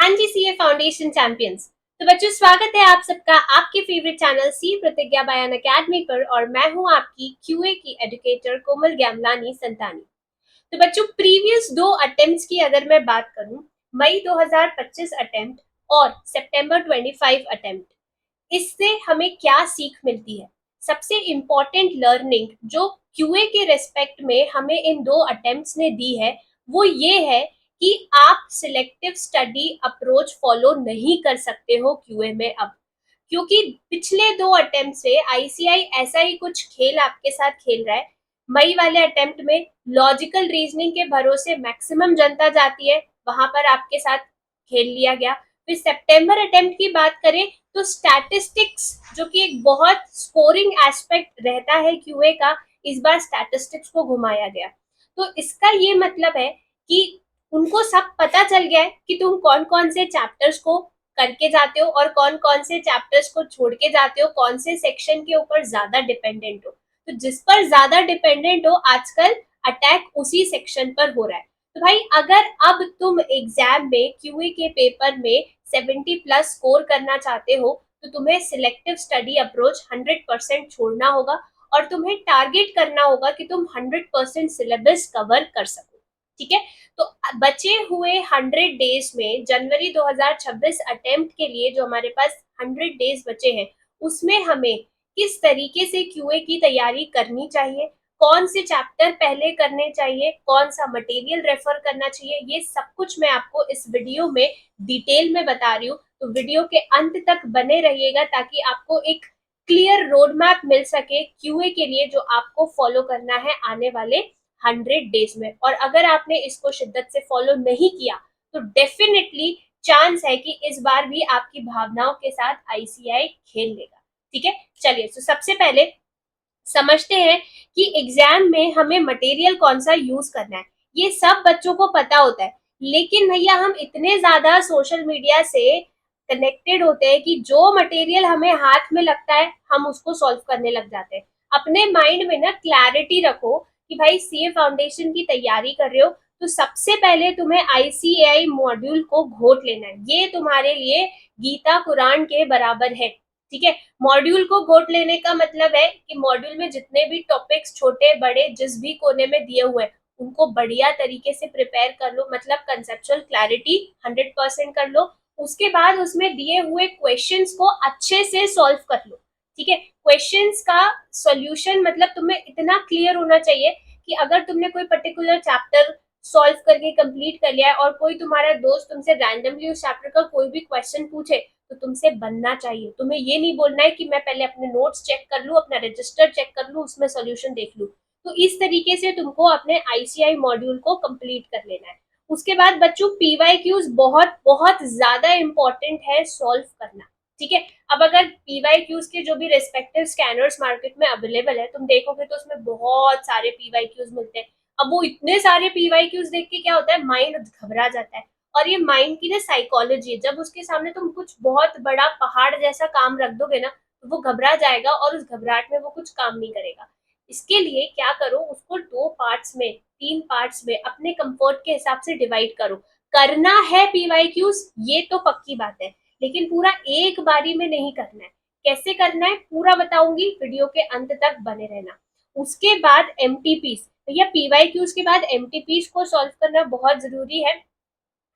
हाँ जी, CA foundation champions. तो बच्चों, स्वागत है आप सबका आपके फेवरेट चैनल सी प्रतिज्ञा बाय अन अकेडमी पर। और मैं हूं आपकी क्यूए की एजुकेटर कोमल ग्यामलानी संतानी। तो बच्चों, प्रीवियस 2 अटेम्प्ट्स की अगर मैं बात करूं, मई 2025 अटेम्प्ट और सितंबर 25 अटेम्प्ट, इससे हमें क्या सीख मिलती है? सबसे इम्पोर्टेंट लर्निंग जो क्यूए के रेस्पेक्ट में हमें इन 2 अटेम्प्ट्स ने दी है, वो ये है कि आप सिलेक्टिव स्टडी अप्रोच फॉलो नहीं कर सकते हो क्यूए में अब। क्योंकि पिछले 2 अटेम्प्ट से आईसीआई ऐसा ही कुछ खेल आपके साथ खेल रहा है। मई वाले अटेम्प्ट में लॉजिकल रीजनिंग के भरोसे मैक्सिमम जनता जाती है, वहां पर आपके साथ खेल लिया गया। फिर सितंबर अटेम्प्ट की बात करें तो स्टैटिस्टिक्स, जो कि एक बहुत स्कोरिंग एस्पेक्ट रहता है क्यूए का, इस बार स्टैटिस्टिक्स को घुमाया गया। तो इसका ये मतलब है कि उनको सब पता चल गया है कि तुम कौन कौन से चैप्टर्स को करके जाते हो और कौन कौन से चैप्टर्स को छोड़ के जाते हो, कौन से सेक्शन के ऊपर ज्यादा डिपेंडेंट हो। तो जिस पर ज्यादा डिपेंडेंट हो, आजकल अटैक उसी सेक्शन पर हो रहा है। तो भाई, अगर अब तुम एग्जाम में क्यूए के पेपर में 70+ स्कोर करना चाहते हो, तो तुम्हें सिलेक्टिव स्टडी अप्रोच 100% छोड़ना होगा और तुम्हें टारगेट करना होगा कि तुम 100% सिलेबस कवर कर सको। ठीक है? तो बचे हुए 100 डेज में जनवरी 2026 अटेम्प्ट के लिए जो हमारे पास 100 डेज बचे हैं, उसमें हमें किस तरीके से क्यूए की तैयारी करनी चाहिए, कौन से चैप्टर पहले करने चाहिए, कौन सा मटेरियल रेफर करना चाहिए, ये सब कुछ मैं आपको इस वीडियो में डिटेल में बता रही हूँ। तो वीडियो के अंत तक बने रहिएगा ताकि आपको एक क्लियर रोड मैप मिल सके क्यूए के लिए, जो आपको फॉलो करना है आने वाले 100 डेज में। और अगर आपने इसको शिद्दत से फॉलो नहीं किया, तो डेफिनेटली चांस है कि इस बार भी आपकी भावनाओं के साथ आईसीआई खेल लेगा। ठीक है? चलिए, तो सबसे पहले समझते हैं कि एग्जाम में हमें मटेरियल कौन सा यूज करना है। ये सब बच्चों को पता होता है, लेकिन भैया हम इतने ज्यादा सोशल मीडिया से कनेक्टेड होते हैं कि जो मटेरियल हमें हाथ में लगता है, हम उसको सॉल्व करने लग जाते हैं। अपने माइंड में ना क्लैरिटी रखो कि भाई, सीए फाउंडेशन की तैयारी कर रहे हो, तो सबसे पहले तुम्हें आईसीएआई मॉड्यूल को घोट लेना है। ये तुम्हारे लिए गीता कुरान के बराबर है। ठीक है? मॉड्यूल को घोट लेने का मतलब है कि मॉड्यूल में जितने भी टॉपिक्स छोटे बड़े जिस भी कोने में दिए हुए हैं, उनको बढ़िया तरीके से प्रिपेयर कर लो। मतलब कंसेप्चुअल क्लैरिटी 100% कर लो। उसके बाद उसमें दिए हुए क्वेश्चंस को अच्छे से सॉल्व कर लो। ठीक है? क्वेश्चंस का सॉल्यूशन मतलब तुम्हें इतना क्लियर होना चाहिए कि अगर तुमने कोई पर्टिकुलर चैप्टर सॉल्व करके कंप्लीट कर लिया है और कोई तुम्हारा दोस्त तुमसे रैंडमली उस चैप्टर का कोई भी क्वेश्चन पूछे, तो तुमसे बनना चाहिए। तुम्हें ये नहीं बोलना है कि मैं पहले अपने नोट्स चेक कर लूं, अपना रजिस्टर चेक कर लूं, उसमें सॉल्यूशन देख लूं। तो इस तरीके से तुमको अपने आईसीआई मॉड्यूल को कंप्लीट कर लेना है। उसके बाद बच्चों, पीवाईक्यूज बहुत बहुत ज्यादा इंपॉर्टेंट है सॉल्व करना। ठीक है? अब अगर पीवाईक्यूज के जो भी रेस्पेक्टिव स्कैनर्स मार्केट में अवेलेबल है, तुम देखोगे तो उसमें बहुत सारे पीवाईक्यूज मिलते हैं। अब वो इतने सारे पीवाईक्यूज देख के क्या होता है, माइंड घबरा जाता है। और ये माइंड की ना साइकोलॉजी है, जब उसके सामने तुम कुछ बहुत बड़ा पहाड़ जैसा काम रख दोगे ना, तो वो घबरा जाएगा और उस घबराहट में वो कुछ काम नहीं करेगा। इसके लिए क्या करो, उसको 2 पार्ट्स में, 3 पार्ट्स में अपने कंफर्ट के हिसाब से डिवाइड करो। करना है पीवाईक्यूज, ये तो पक्की बात है, लेकिन पूरा एक बारी में नहीं करना है। कैसे करना है पूरा बताऊंगी, वीडियो के अंत तक बने रहना। उसके बाद एमटीपीस, या पीवाईक्यूज के बाद एमटीपीस को सॉल्व करना बहुत जरूरी है।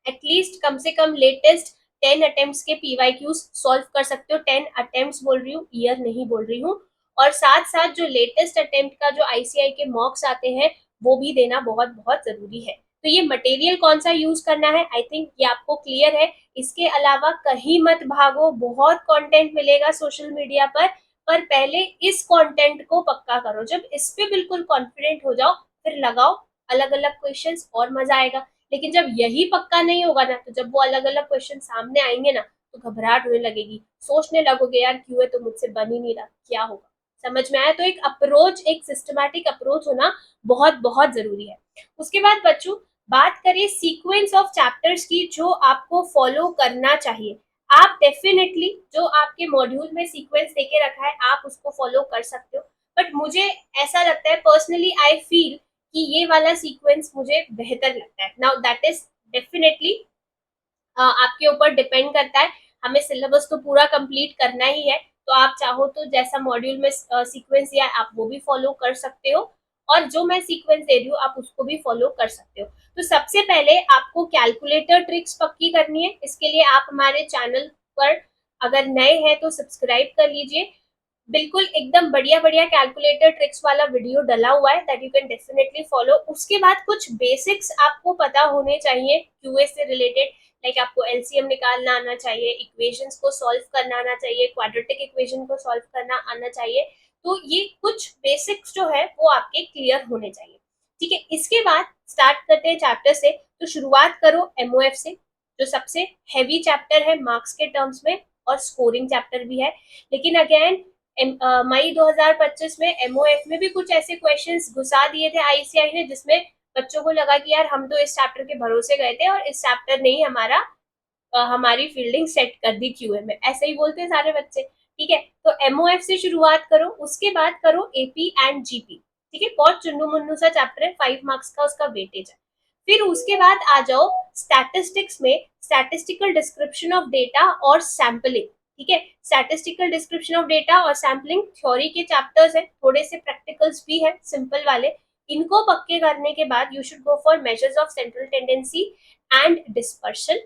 एटलीस्ट कम से कम लेटेस्ट 10 अटेम्प्ट्स के पीवाईक्यूज सॉल्व कर सकते हो। 10 अटेम्प्ट्स बोल रही हूँ, ईयर नहीं बोल रही हूँ। और साथ साथ जो लेटेस्ट अटेम्प्ट का जो आईसीआई के मॉक्स आते हैं, वो भी देना बहुत बहुत जरूरी है। तो ये मटेरियल कौन सा यूज करना है, आई थिंक ये आपको क्लियर है। इसके अलावा कहीं मत भागो, बहुत कंटेंट मिलेगा सोशल मीडिया पर पहले इस कंटेंट को पक्का करो। जब इस पे बिल्कुल कॉन्फिडेंट हो जाओ, फिर लगाओ अलग अलग क्वेश्चंस और मजा आएगा। लेकिन जब यही पक्का नहीं होगा ना, तो जब वो अलग अलग क्वेश्चन सामने आएंगे ना, तो घबराहट होने लगेगी, सोचने लगोगे यार क्यूए तो मुझसे बन ही नहीं रहा, क्या होगा। समझ में आया? तो एक अप्रोच, एक सिस्टमैटिक अप्रोच होना बहुत बहुत जरूरी है। उसके बाद बच्चों, बात करें सीक्वेंस ऑफ चैप्टर्स की जो आपको फॉलो करना चाहिए। आप डेफिनेटली जो आपके मॉड्यूल में सीक्वेंस देके रखा है, आप उसको फॉलो कर सकते हो। बट मुझे ऐसा लगता है, पर्सनली आई फील कि ये वाला सीक्वेंस मुझे बेहतर लगता है। नाउ दैट इज डेफिनेटली आपके ऊपर डिपेंड करता है। हमें सिलेबस तो पूरा कंप्लीट करना ही है, तो आप चाहो तो जैसा मॉड्यूल में सीक्वेंस दिया है आप वो भी फॉलो कर सकते हो, और जो मैं सीक्वेंस दे रही हूँ आप उसको भी फॉलो कर सकते हो। तो सबसे पहले आपको कैलकुलेटर ट्रिक्स पक्की करनी है। इसके लिए आप हमारे चैनल पर अगर नए हैं तो सब्सक्राइब कर लीजिए। बिल्कुल एकदम बढ़िया बढ़िया कैलकुलेटर ट्रिक्स वाला वीडियो डला हुआ है, that you can definitely follow. उसके बाद कुछ बेसिक्स आपको पता होने चाहिए क्यूए से रिलेटेड, लाइक आपको एलसीएम निकालना आना चाहिए, इक्वेशंस को सॉल्व करना आना चाहिए, क्वाड्रेटिक इक्वेशन को सॉल्व करना आना चाहिए। तो ये कुछ बेसिक्स जो है वो आपके क्लियर होने चाहिए। ठीक है, इसके बाद स्टार्ट करते हैं चैप्टर से। तो शुरुआत करो एमओएफ से, जो सबसे हैवी चैप्टर है मार्क्स के टर्म्स में, और स्कोरिंग चैप्टर भी है। लेकिन अगेन मई 2025 में एमओएफ में भी कुछ ऐसे क्वेश्चंस घुसा दिए थे आईसीआई ने, जिसमें बच्चों को लगा कि यार हम तो इस चैप्टर के भरोसे गए थे और इस चैप्टर ने ही हमारी फील्डिंग सेट कर दी क्यूए में। ऐसे ही बोलते हैं सारे बच्चे। ठीक है, तो एमओएफ से शुरुआत करो, उसके बाद करो एपी एंड जीपी। ठीक है, बहुत चुन्नू मुन्नू सा चैप्टर है, 5 मार्क्स का उसका वेटेज है। फिर उसके बाद आ जाओ स्टैटिस्टिक्स में, स्टैटिस्टिकल डिस्क्रिप्शन ऑफ डेटा और सैम्पलिंग। ठीक है, स्टैटिस्टिकल डिस्क्रिप्शन ऑफ डेटा और सैम्पलिंग थ्योरी के चैप्टर्स हैं, थोड़े से प्रैक्टिकल्स भी हैं सिंपल वाले। इनको पक्के करने के बाद you should go for measures of central tendency and dispersion.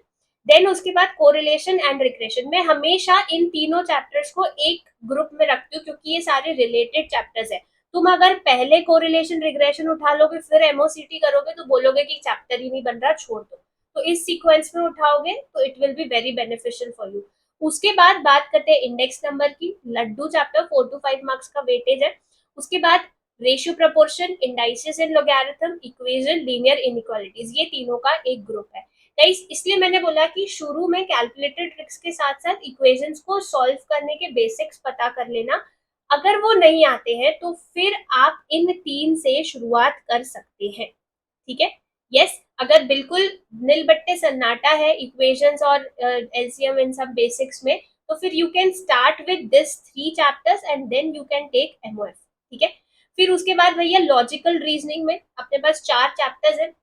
Then उसके बाद कोरिलेशन एंड रिग्रेशन। मैं हमेशा इन तीनों चैप्टर्स को एक ग्रुप में रखती हूँ क्योंकि ये सारे रिलेटेड चैप्टर्स है। तुम अगर पहले कोरिलेशन रिग्रेशन उठा लोगे फिर एमओसीटी करोगे तो बोलोगे कि चैप्टर ही नहीं बन रहा, छोड़ दो। तो इस सीक्वेंस में उठाओगे तो it will be very beneficial for you. उसके बाद बात करते हैं इंडेक्स नंबर की। लड्डू चैप्टर 4 to 5 मार्क्स का वेटेज है। उसके बाद ratio proportion, indices and logarithm, equation, linear inequalities, ये तीनों का एक ग्रुप है। गाइस इसलिए मैंने बोला कि शुरू में कैलकुलेटेड ट्रिक्स के साथ साथ इक्वेशंस को सॉल्व करने के बेसिक्स पता कर लेना। अगर वो नहीं आते हैं तो फिर आप इन तीन से शुरुआत कर सकते हैं। ठीक है, यस। अगर बिल्कुल नील बट्टे सन्नाटा है इक्वेशंस और एलसीएम इन सब बेसिक्स में, तो फिर you can start with this 3 chapters and then you can take MOF. ठीक है, फिर उसके बाद भैया लॉजिकल रीजनिंग में अपने पास 4 चैप्टर्स हैं।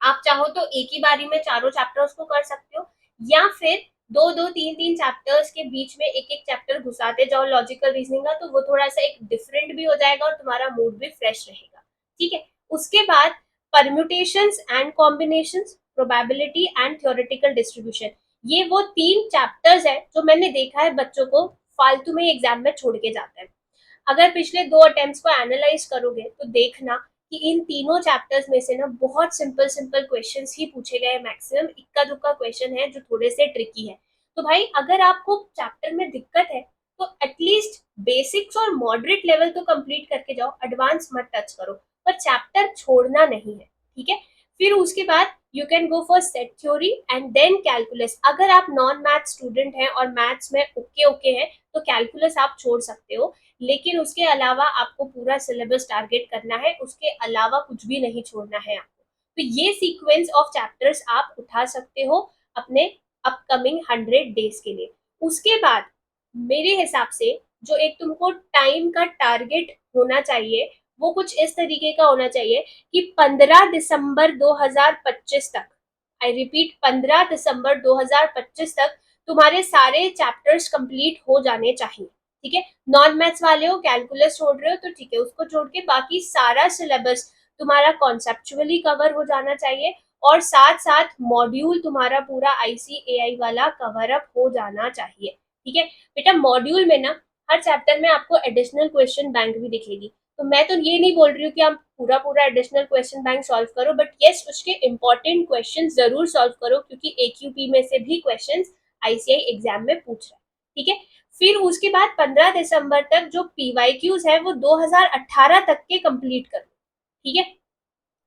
आप चाहो तो एक ही बारी में चारों चैप्टर्स को कर सकते हो, या फिर दो दो तीन तीन चैप्टर्स के बीच में एक एक चैप्टर घुसाते जाओ लॉजिकल रीजनिंग का, तो वो थोड़ा सा एक डिफरेंट भी हो जाएगा और तुम्हारा मूड भी फ्रेश रहेगा। ठीक है, उसके बाद permutations and combinations, probability and theoretical distribution. ये वो 3 चैप्टर्स है जो मैंने देखा है बच्चों को फालतू में एग्जाम में छोड़ के जाता है। अगर पिछले 2 अटेम्प्ट्स को एनालाइज करोगे तो देखना कि इन तीनों चैप्टर्स में से ना बहुत सिंपल सिंपल क्वेश्चंस ही पूछे गए, मैक्सिमम इक्का दुक्का क्वेश्चन है जो थोड़े से ट्रिकी है। तो भाई अगर आपको चैप्टर में दिक्कत है तो एटलीस्ट बेसिक्स और मॉडरेट लेवल तो कंप्लीट करके जाओ, एडवांस मत टच करो, पर चैप्टर छोड़ना नहीं है। ठीक है, फिर उसके बाद you can go for set theory and then calculus. अगर आप नॉन मैथ स्टूडेंट हैं और मैथ्स में ओके ओके हैं तो कैलकुलस आप छोड़ सकते हो, लेकिन उसके अलावा आपको पूरा सिलेबस टारगेट करना है, उसके अलावा कुछ भी नहीं छोड़ना है आपको। तो ये सीक्वेंस ऑफ चैप्टर्स आप उठा सकते हो अपने अपकमिंग 100 डेज के लिए। उसके बाद मेरे हिसाब से जो एक तुमको टाइम का टारगेट होना चाहिए वो कुछ इस तरीके का होना चाहिए कि 15 दिसंबर 2025 तक, आई रिपीट 15 दिसंबर 2025 तक तुम्हारे सारे चैप्टर्स कंप्लीट हो जाने चाहिए। ठीक है, नॉन मैथ्स वाले हो, कैलकुलस छोड़ रहे हो तो ठीक है, उसको छोड़ के बाकी सारा सिलेबस तुम्हारा कॉन्सेप्चुअली कवर हो जाना चाहिए, और साथ साथ मॉड्यूल तुम्हारा पूरा आईसीएआई वाला कवर अप हो जाना चाहिए। ठीक है बेटा, मॉड्यूल में ना हर चैप्टर में आपको एडिशनल क्वेश्चन बैंक भी दिखेगी। तो मैं तो ये नहीं बोल रही हूँ कि आप पूरा पूरा एडिशनल क्वेश्चन बैंक सॉल्व करो, बट यस उसके इंपॉर्टेंट क्वेश्चन जरूर सॉल्व करो क्योंकि एक्यूपी में से भी क्वेश्चन आईसीआई एग्जाम में पूछ रहा है। ठीक है, फिर उसके बाद 15 दिसंबर तक जो पीवाईक्यूज है वो 2018 तक के कंप्लीट कर लो। ठीक है,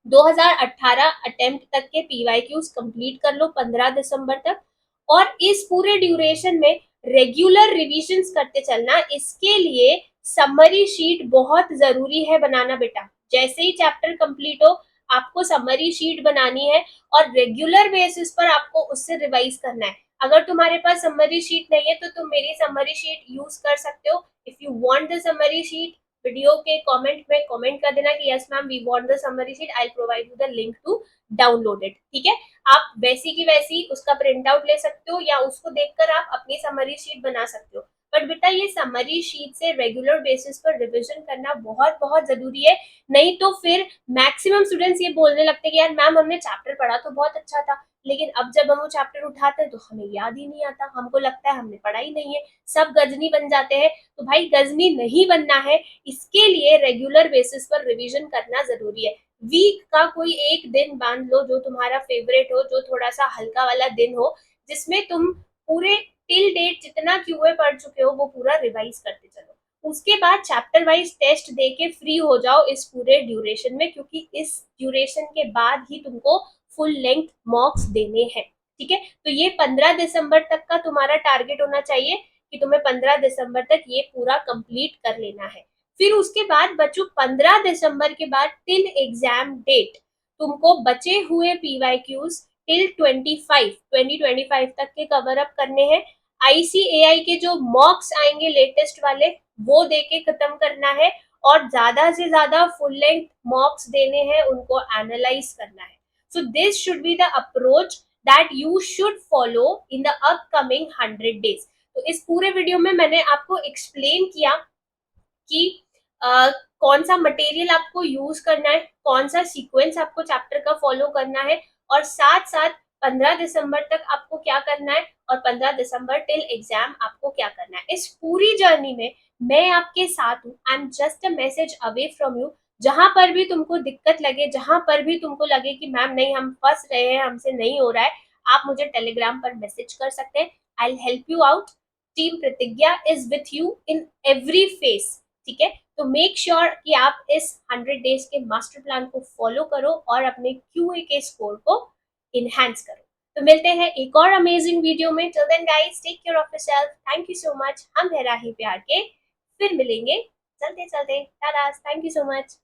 2018 अटेम्प्ट तक के पीवाईक्यूज कंप्लीट कर लो 15 दिसंबर तक, और इस पूरे ड्यूरेशन में रेगुलर रिविजन्स करते चलना। इसके लिए समरी शीट बहुत जरूरी है बनाना बेटा। जैसे ही चैप्टर कंप्लीट हो आपको समरी शीट बनानी है और रेगुलर बेसिस पर आपको उससे रिवाइज करना है। अगर तुम्हारे पास समरी शीट नहीं है तो तुम मेरी समरी शीट यूज कर सकते हो। If you want the summary sheet video के कमेंट में कमेंट कर देना कि yes ma'am we want the summary sheet, I will provide you the link to download it. ठीक है, आप वैसी की वैसी उसका प्रिंट आउट ले सकते हो या उसको देखकर आप अपनी समरी शीट बना सकते हो। बट बेटा ये समरी शीट से रेगुलर बेसिस पर रिविजन करना बहुत बहुत जरूरी है, नहीं तो फिर मैक्सिमम स्टूडेंट्स ये बोलने लगते हैं कि यार मैम हमने चैप्टर पढ़ा तो बहुत अच्छा था, लेकिन अब जब हम वो चैप्टर उठाते हैं तो हमें याद ही नहीं आता, हमको लगता है हमने पढ़ा ही नहीं है, सब गजनी बन जाते हैं। तो भाई गजनी नहीं बनना है, इसके लिए रेगुलर बेसिस पर रिवीजन करना जरूरी है। वीक का कोई एक दिन बांध लो जो तुम्हारा फेवरेट हो, जो थोड़ा सा हल्का वाला दिन हो, जिसमें तुम पूरे टिल डेट जितना क्यूए पढ़ चुके हो वो पूरा रिवाइज करते चलो। उसके बाद चैप्टर वाइज टेस्ट दे के फ्री हो जाओ इस पूरे ड्यूरेशन में, क्योंकि इस ड्यूरेशन के बाद ही तुमको फुल लेंथ मॉक्स देने हैं। ठीक है, तो ये 15 दिसंबर तक का तुम्हारा टारगेट होना चाहिए कि तुम्हें 15 दिसंबर तक ये पूरा कंप्लीट कर लेना है। फिर उसके बाद बच्चों 15 दिसंबर के बाद टिल एग्जाम डेट तुमको बचे हुए पीवाईक्यूज टिल 2025 तक के कवर अप करने हैं। आईसीएआई के जो मॉक्स आएंगे लेटेस्ट वाले वो देके खत्म करना है, और ज्यादा से ज्यादा फुल लेंथ मॉक्स देने हैं, उनको एनालाइज करना है। So this should be the approach that you should follow in the upcoming 100 days. तो इस पूरे वीडियो में मैंने आपको एक्सप्लेन किया कि कौन सा मटेरियल आपको यूज करना है, कौन सा सीक्वेंस आपको चैप्टर का फॉलो करना है, और साथ साथ 15 दिसंबर तक आपको क्या करना है, और 15 दिसंबर टिल एग्जाम आपको क्या करना है। इस पूरी जर्नी में मैं आपके साथ हूँ, I am just a message away from you. जहां पर भी तुमको दिक्कत लगे, जहां पर भी तुमको लगे कि मैम नहीं हम फंस रहे हैं, हमसे नहीं हो रहा है, आप मुझे टेलीग्राम पर मैसेज कर सकते हैं। I will help you out. Team Pratigya is with you in every phase. ठीक है, तो मेक श्योर कि आप इस 100 डेज के मास्टर प्लान को फॉलो करो और अपने क्यूए के स्कोर को इनहेंस करो। तो मिलते हैं एक और अमेजिंग वीडियो में। Till then guys take care of yourself, thank you so much. हम है राही प्यार के, फिर मिलेंगे चलते चलते। Tata, thank you so much.